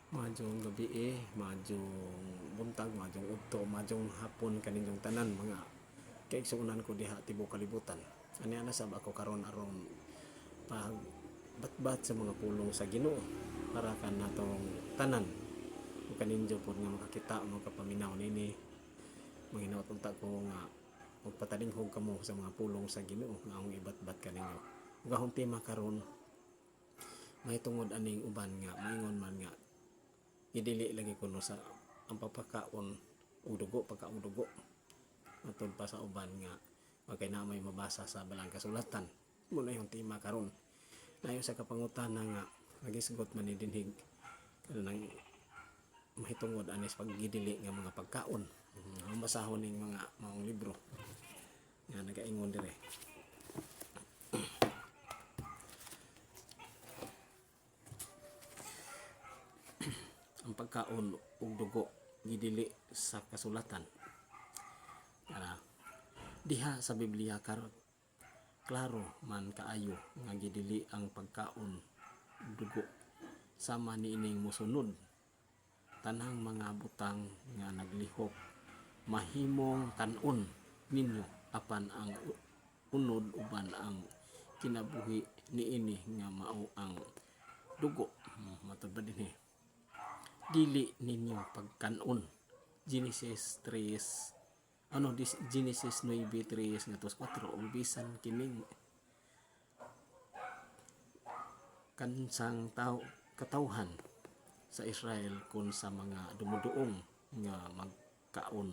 Maayong gabi, maayong buntag, maayong udto, maayong hapon kaninyong tanan mga kaigsuunan ko diha tibuok kalibutan. Ani ana sab ako karon aron pag batbat sa mga pulong sa Ginoo para kanatong tanan. Ug kaninyo pod nga makakita mo kapaminaw nini. Manghinaot unta ko nga magpatalinghog kamo sa mga pulong sa Ginoo nga akong ibatbat kaninyo. Ug akong tema karon may tungod aning uban nga moingon man nga idili lagi kuno sa ang pagpakaon og dugo, pagkaon dugo matod pa sa uban nga magkay na may mabasa sa balang kasulatan. Muna yung tema karon nayo sa kapangutana nga nagisgot man ni dinhig nang mahitungod anis paggidili nga mga pagkaon. Ang basahon ning mga maong libro nga nagaingon dire. Ang pagkaon ug dugo gidili sa kasulatan. Diha sa Biblia klaro man kaayo nga gidili ang pagkaon ug dugo sama niining mosunod tanang mga butang nga naglihok mahimong kan-on ninyo apan ang unod uban ang kinabuhi niini nga mao ang dugo. Matod ba dinhi dili ninyo pagkanon. Genesis 9:3 nga 4 ug bisan kining kansang katawhan sa Israel kun sa mga dumuduong nga magkaon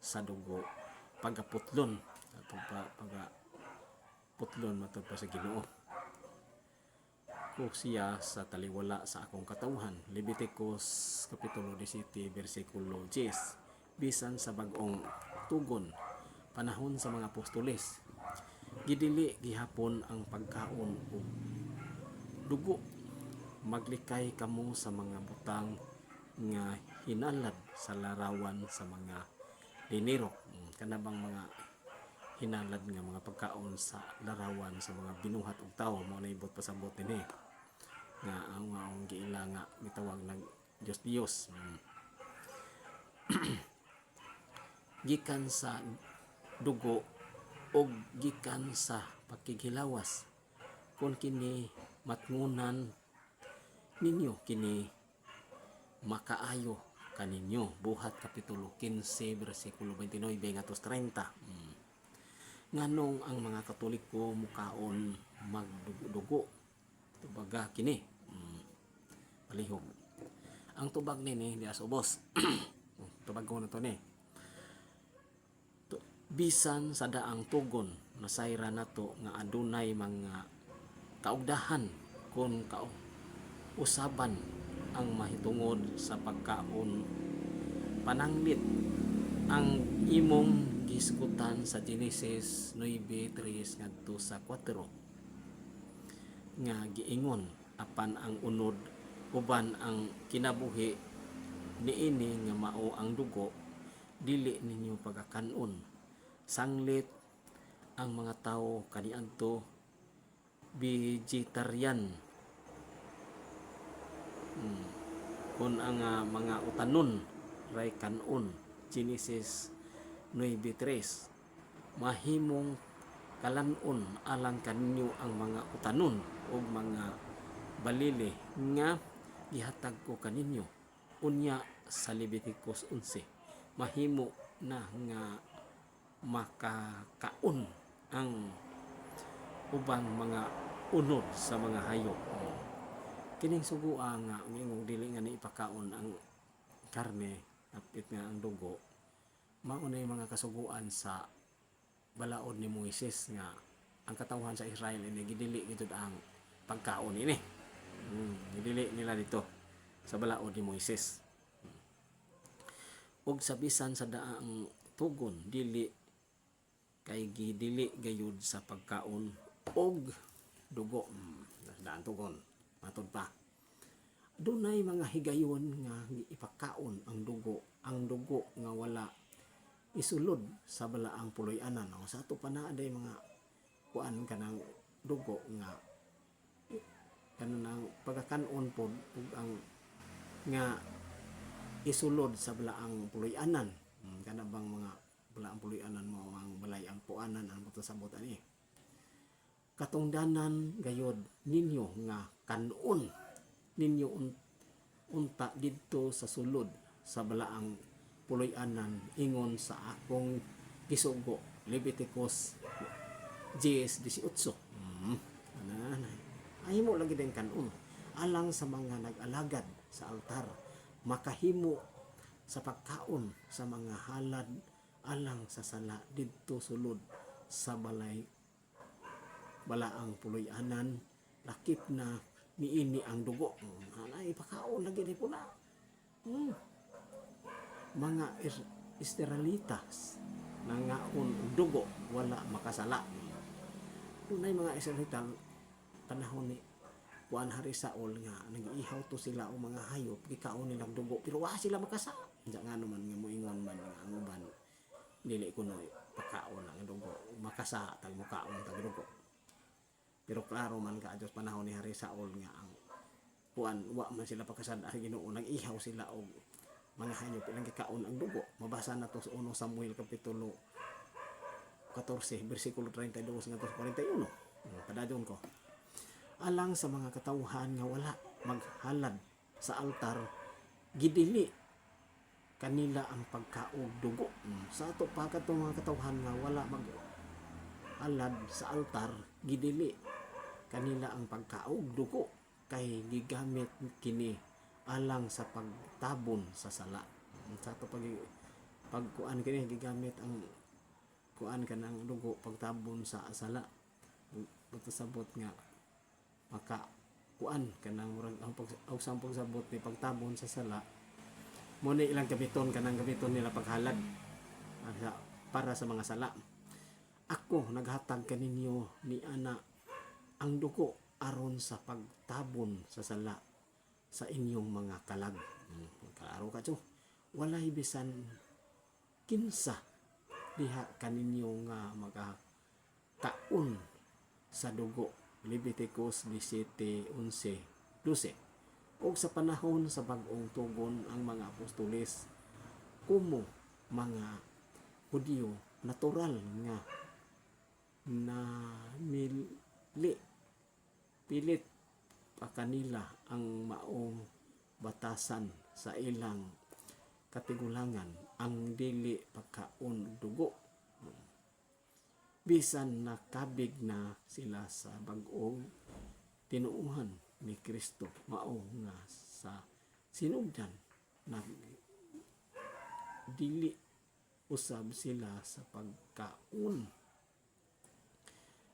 sa dugo pagaputlon atong pagaputlon matod pa sa Ginoo ko siya sa taliwala sa akong katawhan. Leviticus kapitulo 17 bersikulo 10. Bisan sa bag-ong tugon panahon sa mga apostoles gidili gihapon ang pagkaon ug dugo maglikay kamo sa mga butang nga hinalad sa larawan sa mga linirok. Kanabang mga hinalad nga mga pagkaon sa larawan sa mga binuhat og tawo mao na ibot pasabot dinhi nga ang giila nga mitawag nag Diyos. Gikan sa dugo o gikan sa pakigilawas kung kini matngunan ninyo kini makaayo kaninyo. Buhat kapitulo 15 bersikulo 29 hanggang 30. Nganong ang mga Katoliko mukaon magdugo tubaga kini palihog ang tubag nini diya sa ubos. Tubag ko na to ni bisan sa daang tugon nasayra nato nga adunay mga kaugdahan kung usaban ang mahitungod sa pagkaon pananglit ang imong gisgutan sa Genesis 9:3 ngadto sa 4 nga giingon apan ang unod uban ang kinabuhi niini nga mao ang dugo dili ninyo pagakanon. Sanglit ang mga tawo kaniadto vegetarian kun ang mga utanon ray kanon. Genesis 9:3 mahimong kalanon alang kaninyo ang mga utanon ug mga balili nga gihatag ko kaninyo. Unya sa Leviticus 11 mahimo na nga makakaon ang ubang mga unod sa mga hayop. Kining sugua nga ngingong dili nga ni ipakaon ang karne apit nga ang dugo mao na mga kasuguan sa balaod ni Moises nga ang katawhan sa Israel ini gidili gid ang pagkaon ini. Gidili nila dito sa balaod ni Moises. Ug sa bisan sa daang tugon dili kay gidili gayud sa pagkaon og dugo. Daang tugon matod pa dunay mga higayon nga ipakaon ang dugo nga wala isulod sa balaang puloy-anan. Sa ato pa na day mga kuan kanang dugo nga kanang pagkakanon pod ug ang nga isulod sa balaang puloy-anan. Kana bang mga balaang puloy-anan mo ang balay ang puanan ang buto sabot ani. Katungdanan gayod ninyo nga kanon ninyo unta didto sa sulod sa balaang puloy-anan ingon sa akong gisugo. Leviticus 10:18. Ay mo lagi din kanon alang sa mga nag-alagad sa altar makahimo sa pagkaon sa mga halad alang sa sala didto sulod sa balaang puloy-anan lakip na niini ang dugo. Anay pakaon lagi ni puna. Mga Israelitas nangaon og dugo wala makasala. Dunay mga Israelita panahon ni kuan Hari Saul nga nag-ihaw to sila o mga hayop gikaon nilang dugo pero wa sila makasa. Unya nga naman nga moingon man nga ang uban dili kuno pagkaon ang dugo makasa tag mukaon tag dugo. Pero klaro man kaadtos panahon ni Hari Saul nga ang kuan wa man sila pakasad ang Ginoo nag-ihaw sila og mga hayop ilang gikaon ang dugo. Mabasa na to sa 1 Samuel kapitulo 14 bersikulo 32 hanggang 41. Padadyon ko. Alang sa mga katawhan nga wala maghalad sa altar gidili kanila ang pagkaog dugo. Sa ato pa katong mga katawhan nga wala maghalad sa altar gidili kanila ang pagkaog dugo kay gigamit kini alang sa pagtabon sa sala. Sa ato pagkuan kini gigamit ang kuan kanang dugo pagtabon sa sala. Buto sabot nga maka kuan kanang murag ang sampung sabot ni pagtabon sa sala mo ni ilang gamiton kanang gamiton nila paghalad para sa mga sala. Ako naghatag kaninyo ni ana ang dugo aron sa pagtabon sa sala sa inyong mga kalag. Klaro ka to. Walay bisan kinsa diha kaninyo nga magakaon sa dugo. Leviticus 17:11-12. Og sa panahon sa bag-ong tugon ang mga apostoles kumo mga Hudyo natural nga na pilit pa kanila ang maong batasan sa ilang katigulangan ang dili pagkaon dugo. Bisan nakabig na sila sa bag-ong tinuuhan ni Kristo mao nga sa sinugdan na dili usab sila sa pagkaon.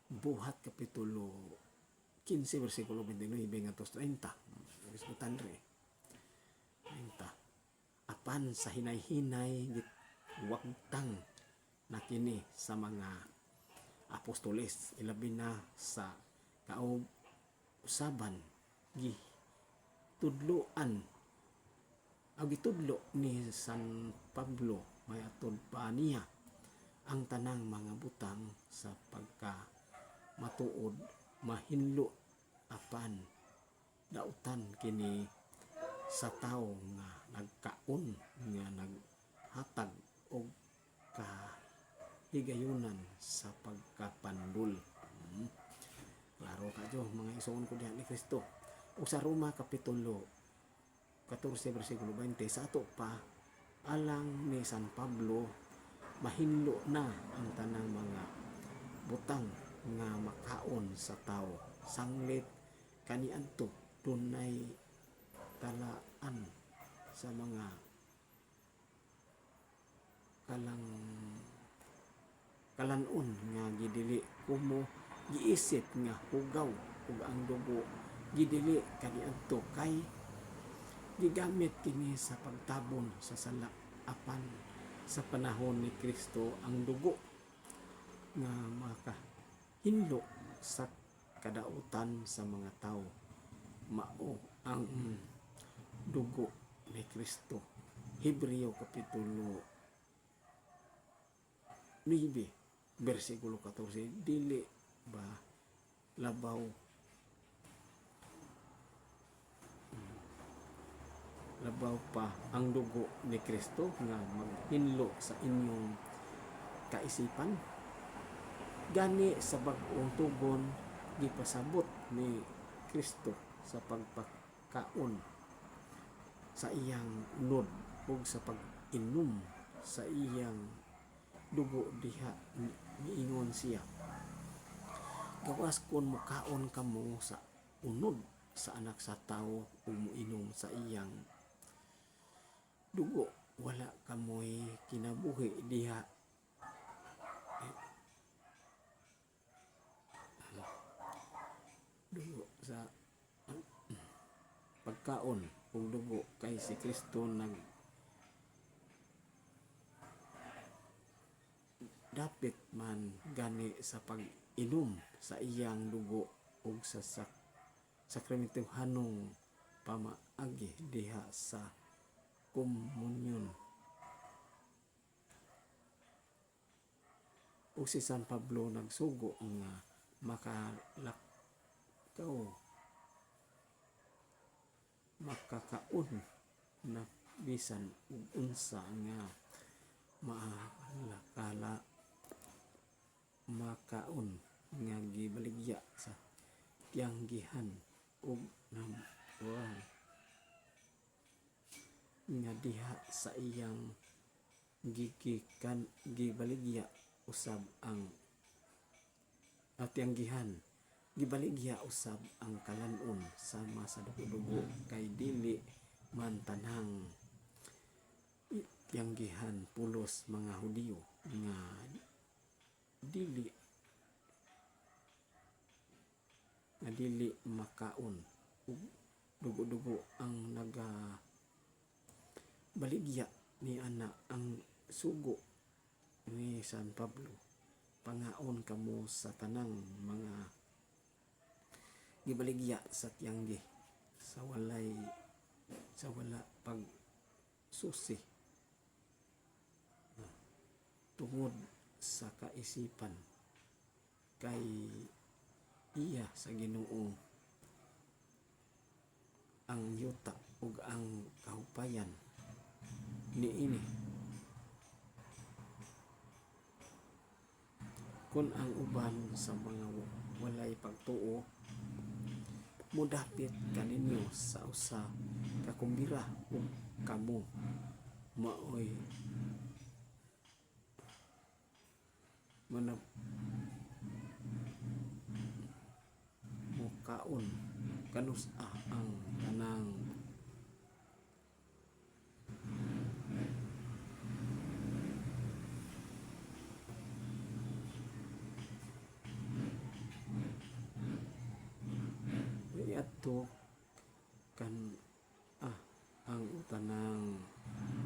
Buhat kapitulo 15 bersikulo 29 hanggang 30. Biskutan re 30. Apan sa hinay-hinay wagtang na kini sa mga apostoles ilabi na sa kausaban gitudloan gitudlo ni San Pablo may atod pa niya ang tanang mga butang sa pagka matuod mahinlo apan dautan kini sa tawo nga nagkaon nga naghatag og higayunan sa pagkapandul. Klaro ka jo mga isuon ko diha ni Kristo. O sa Roma kapitulo 14 bersikulo 20 sa ato pa alang ni San Pablo mahinlo na ang tanang mga butang nga makaon sa tao sanglit kaniadto dunay talaan sa mga kalanon nga gidili kumo giisip nga hugaw ug ang dugo gidili kaniadto kay gigamit kini sa pagtabon sa sala apan sa panahon ni Kristo ang dugo nga makahinlo sa kadautan sa mga tao mao ang dugo ni Kristo. Hebreo kapitulo 9 bersikulo 14 dili ba labaw pa ang dugo ni Kristo nga maghinlo sa inyong kaisipan. Gani sa bag-ong tugon gipasabot ni Kristo sa pagpakaon sa iyang unod ug sa pag-inom sa iyang dugo diha niingon siya, gawas kon mukaon kamo sa unod sa anak sa tawo ug muinom sa iyang dugo, wala kamoy kinabuhi diha dugo sa pagkaon ug dugo kay si Kristo nag dapit man gani sa pag-inom sa iyang dugo ug sa sakramentohanong pamaagi diha sa komunyon. Ug si San Pablo nagsugo nga makakaon na bisan ug unsa nga maalakala makaon nga gibaligya sa tiyanggihan ug nabuang nga diha sa iyang gibaligya usab ang tiyanggihan gibaligya usab ang kalan-on sama sa dugo-dugo kay dili man tanang tiyanggihan pulos mga Hudiyo nga dili makaon ug dugo-dugo ang baligya ni ana ang sugo ni San Pablo. Pangaon kamo sa tanang mga gibaligya sa tiyanggi sa wala pag susi tungod sa kaisipan kay iya sa Ginoo ang yuta ug ang kahupayan niini. Kung ang uban sa mga walay pagtuo mudapit kaninyo sa usa ka kumbira ug kamo maoy mukaon kanus-a ang tanang ato kan ang tanang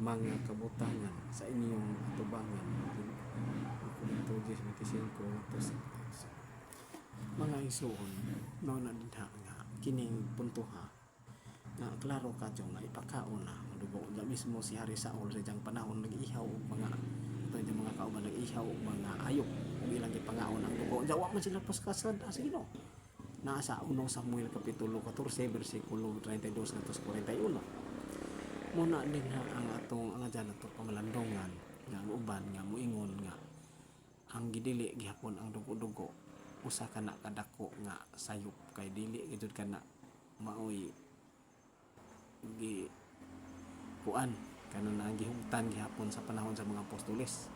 mga kabutangan sa inyong atubangan Korinto 10:25 mga isuon no na dinha nga kining puntoha nga klaro kadyo nga ipakaon na dugo nga mismo si Hari Saul sa diyang panahon nag-ihaw og mga mga kauban nag-ihaw og mga ayok ug ilang gipangaon ang dugo jawa man sila paskasad sa Ginoo. Nasa 1 Samuel kapitulo 14 bersikulo 32 ngadto 41. Muna din ang atong dyan ato pamalandongan nga ang uban nga muingon nga ang gidili gihapon ang dugo-dugo usa kana kadako nga sayop kay dili gid kana maoy gi kuan kanon ang gihugtan gihapon sa panahon sa mga apostoles.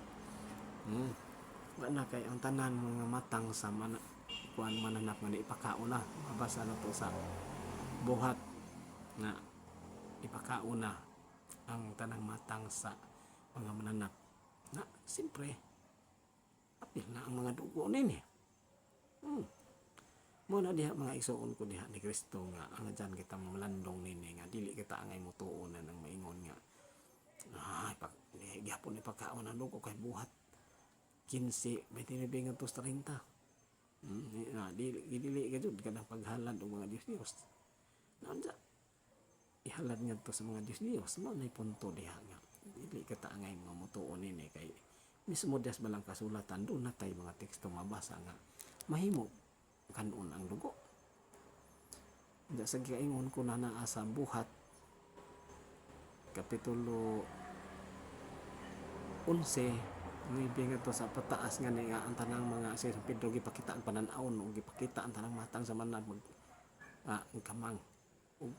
Wala kay ang tanan mga matang sa kuan mananap nga ipakaon na mabasa na to sa buhat nga ipakaon na ang tanang matang sa mga mananap na siyempre apil na ang mga dugo nini. Muna diha mga igsoon ko diha ni Kristo nga ang dyan kita malandong nini nga dili kita angay mutuon na ng maingon nga gihapon ipakaon ang dugo kay buhat 15 29 hangtod 30. Dili gayud kanang paghalad og mga Dios nanda ihalad nga to sa mga Dios mo nay punto diha nga dili kita angay mga mutuon nini kay mismo dias balang kasulatan do natay mga teksto mabasa nga mahimo kanon ang dugo. Sa giingon ko na naa sa buhat Kapitulo 11 9 nga to sa pataas nga ni nga ang tanang mga si San Pedro gipakita ang panan-awon ug gipakita ang tanang matang sa manad mag ang kamang ug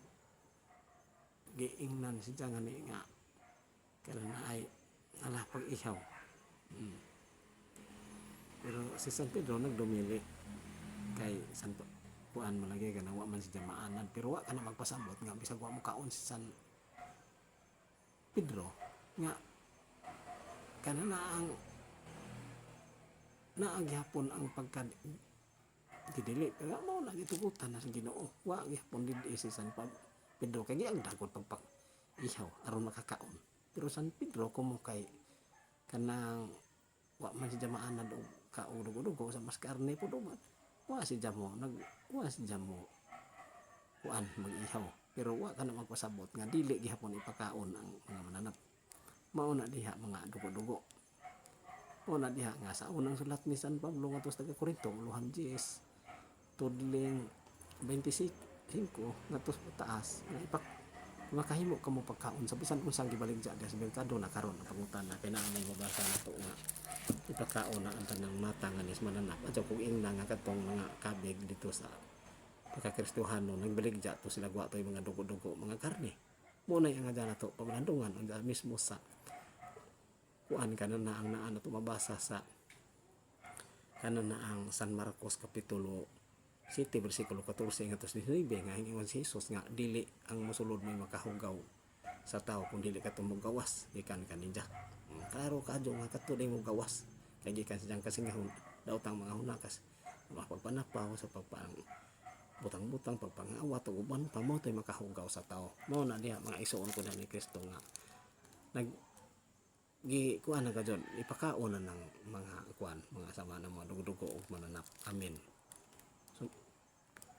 giingnan siya nga ni nga kailan na ay pag-ihaw. Pero si San Pedro nagdumili kay San kuan malagi ka wa man siya maanan pero wa ka na magpasabot nga bisag wa mo kaon si San Pedro nga kana na ang naagyapon ang pagka gidili pero mo na gitugutan na sa Ginoo wa gyapon did si San Pedro kay ang dagot pagpak ihaw aron makakaon pero San Pedro kumo kay kanang wa man siya maanan og kaudog-udugo sa mas karne pud man wa siya mo kuan mag-ihaw pero wa ka na magpasabot nga dili gihapon ipakaon ang mga mananap mao na diha mga dugo-dugo mao na diha nga sa unang sulat ni San Pablo ngadto sa Korinto ulohan 10 tudling 25 ngadto sa taas nga makahimo ka mo pagkaon sa bisan unsang gibaligya sa merkado na karon ang pangutan na kay naa may mabasa nato nga ipakaon na ang tanang mata nga nis mananap at kung ingna nga katong mga kabig dito sa pagkakristohano nagbaligya to sila gwa to mga dugo-dugo mga karne mo na nga dala to pamalandungan ang mismo sa kuan kana na ang naa nato mabasa sa kana na ang San Marcos kapitulo 7 bersikulo 14 ngadto sa 19 nga ingon si Jesus nga dili ang mosulod may makahugaw sa tao kung dili ka tumugawas gikan kaninja klaro kadyo nga katuloy mo gawas kay gikan sa kasingahon daw tang mga hunakas mapagpanapaw sa pagpang butang-butang pagpangawat ug uban pa mo tay makahugaw sa tao mao na diha mga isuon ko na ni Kristo nga nag kuan na kadyon ipakaon na ng mga kuan mga sama ng mga dugo-dugo ug mananap amen.